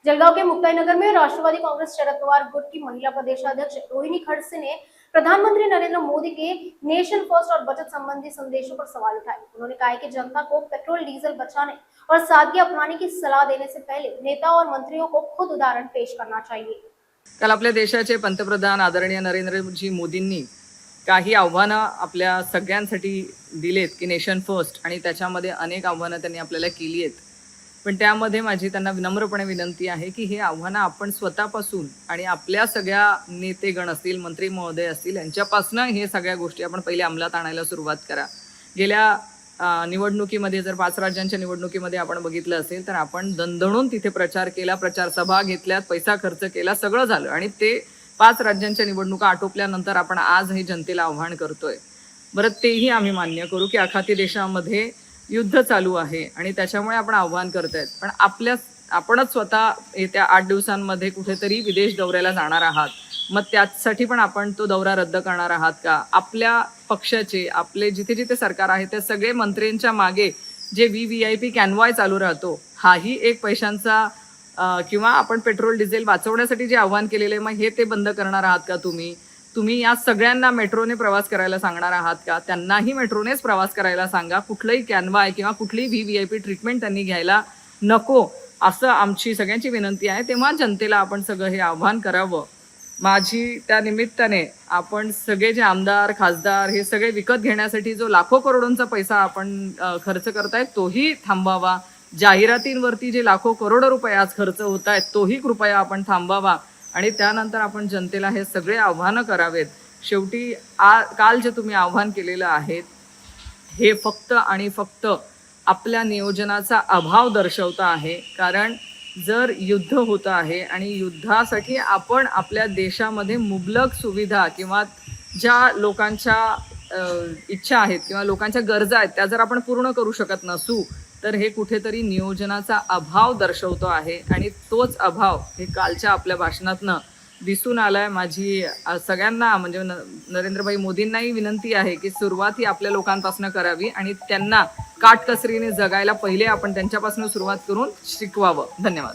जलगांव के मुक्ताईनगर में राष्ट्रवादी कांग्रेस शरद पवार गुट की महिला प्रदेशाध्यक्ष रोहिणी खड़से ने प्रधानमंत्री नरेंद्र मोदी के नेशन फर्स्ट और बचत संबंधी संदेशों पर सवाल उठाए। उन्होंने कहा कि जनता को पेट्रोल डीजल बचाने और सादगी अपनाने की सलाह देने से पहले नेता और मंत्रियों को खुद उदाहरण पेश करना चाहिए। काल आपल्या देशाचे पंतप्रधान आदरणीय नरेंद्रजी मोदींनी काही आव्हानं आपल्या सगळ्यांसाठी दिलेत की नेशन फर्स्ट, आणि त्याच्यामध्ये अनेक आव्हानं त्यांनी आपल्याला केली आहेत। पण त्यामध्ये माझी त्यांना विनम्रपणे विनंती आहे की हे आव्हानं आपण स्वतःपासून आणि आपल्या सगळ्या नेतेगण असतील, मंत्री महोदय असतील, यांच्यापासून हे सगळ्या गोष्टी आपण पहिले अंमलात आणायला सुरुवात करा। गेल्या निवडणुकीमध्ये जर 5 राज्यांच्या निवडणुकीमध्ये आपण बघितलं असेल तर आपण दणदणून तिथे प्रचार केला, प्रचार सभा घेतल्यात, पैसा खर्च केला, सगळं झालं, आणि ते 5 राज्यांच्या निवडणुका आटोपल्यानंतर आपण आज हे जनतेला आव्हान करतोय। बरं, तेही आम्ही मान्य करू की आखाती देशामध्ये युद्ध चालू आहे आणि त्याच्यामुळे आपण आव्हान करतायत, पण आपणच स्वतः येत्या 8 दिवसांमध्ये कुठेतरी विदेश दौऱ्याला जाणार आहात। मग त्यासाठी पण आपण तो दौरा रद्द करणार आहात का? आपल्या पक्षाचे, आपले जिथे जिथे सरकार आहे त्या सगळे मंत्र्यांच्या मागे जे VVIP कॅनवाय चालू राहतो, हाही एक पैशांचा किंवा आपण पेट्रोल डिझेल वाचवण्यासाठी जे आव्हान केलेले, मग हे ते बंद करणार आहात का? तुम्ही या सगळ्यांना मेट्रोने प्रवास करायला सांगणार आहात का? त्यांनाही मेट्रोनेच प्रवास करायला सांगा। कुठलंही कॅनवाय किंवा कुठलीही VVIP ट्रीटमेंट त्यांनी घ्यायला नको, असं आमची सगळ्यांची विनंती आहे। तेव्हा जनतेला आपण सगळं हे आव्हान करावं। माझी त्या निमित्ताने आपण सगळे जे आमदार, खासदार हे सगळे विकत घेण्यासाठी जो लाखो करोडोंचा पैसा आपण खर्च करतायत तोही थांबवावा। जाहिरातींवरती जे लाखो करोडो रुपये आज खर्च होत आहेत तोही कृपया आपण थांबवावा, आणि त्यानंतर आपण जनतेला हे सगळे आव्हानं करावेत। शेवटी काल जे तुम्ही आव्हान केलेलं आहे हे फक्त आणि फक्त आपल्या नियोजनाचा अभाव दर्शवतं आहे। कारण जर युद्ध होतं आहे आणि युद्धासाठी आपण आपल्या देशामध्ये मुबलक सुविधा किंवा ज्या लोकांच्या इच्छा आहेत किंवा लोकांच्या गरजा आहेत त्या जर आपण पूर्ण करू शकत नसू तर हे कुठेतरी नियोजनाचा अभाव दर्शवतो आहे, आणि तोच अभाव हे कालच्या आपल्या भाषणातनं दिसून आलाय। माझी सगळ्यांना म्हणजे नरेंद्रभाई मोदींनाही विनंती आहे की सुरुवात ही आपल्या लोकांपासून करावी आणि त्यांना काटकसरीने जगायला पहिले आपण त्यांच्यापासून सुरुवात करून शिकवावं। धन्यवाद।